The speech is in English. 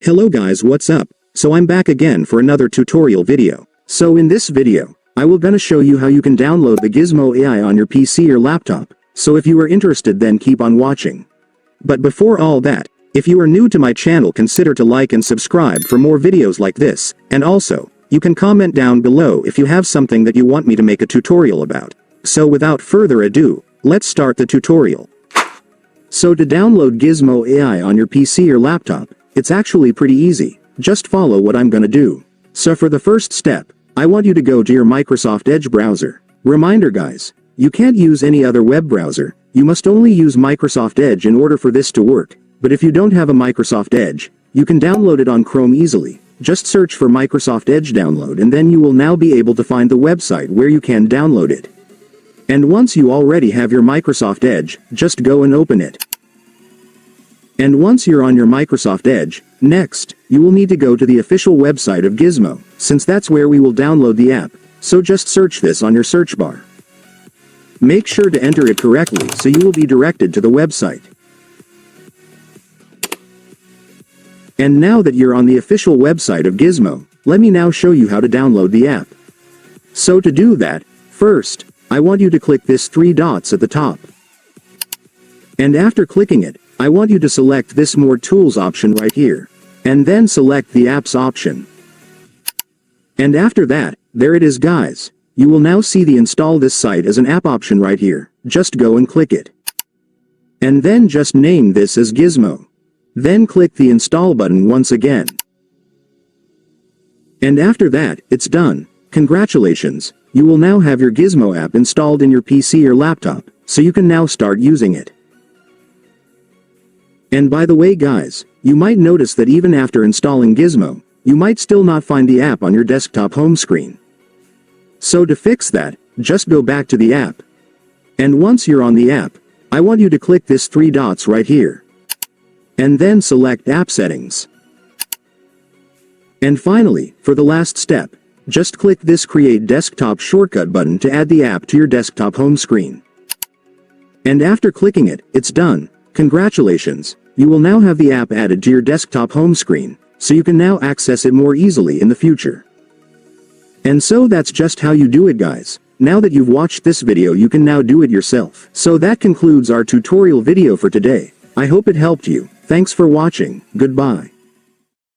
Hello guys, what's up? So I'm back again for another tutorial video. So in this video, I will gonna show you how you can download the Gizmo AI on your PC or laptop. So if you are interested, then keep on watching. But before all that, if you are new to my channel, consider to like and subscribe for more videos like this, and also, you can comment down below if you have something that you want me to make a tutorial about. So without further ado, let's start the tutorial. So to download Gizmo AI on your PC or laptop, it's actually pretty easy. Just follow what I'm gonna do. So for the first step, I want you to go to your Microsoft Edge browser. Reminder guys, you can't use any other web browser, you must only use Microsoft Edge in order for this to work. But if you don't have a Microsoft Edge, you can download it on Chrome easily. Just search for Microsoft Edge download and then you will now be able to find the website where you can download it. And once you already have your Microsoft Edge, just go and open it. And once you're on your Microsoft Edge, next, you will need to go to the official website of Gizmo, since that's where we will download the app, so just search this on your search bar. Make sure to enter it correctly so you will be directed to the website. And now that you're on the official website of Gizmo, let me now show you how to download the app. So to do that, first, I want you to click this 3 dots at the top. And after clicking it, I want you to select this More Tools option right here. And then select the Apps option. And after that, there it is guys. You will now see the Install this site as an app option right here. Just go and click it. And then just name this as Gizmo. Then click the Install button once again. And after that, it's done. Congratulations, you will now have your Gizmo app installed in your PC or laptop, so you can now start using it. And by the way guys, you might notice that even after installing Gizmo, you might still not find the app on your desktop home screen. So to fix that, just go back to the app. And once you're on the app, I want you to click this 3 dots right here. And then select App Settings. And finally, for the last step, just click this Create Desktop Shortcut button to add the app to your desktop home screen. And after clicking it, it's done. Congratulations, you will now have the app added to your desktop home screen, so you can now access it more easily in the future. And so that's just how you do it guys. Now that you've watched this video, you can now do it yourself. So that concludes our tutorial video for today. I hope it helped you. Thanks for watching. Goodbye.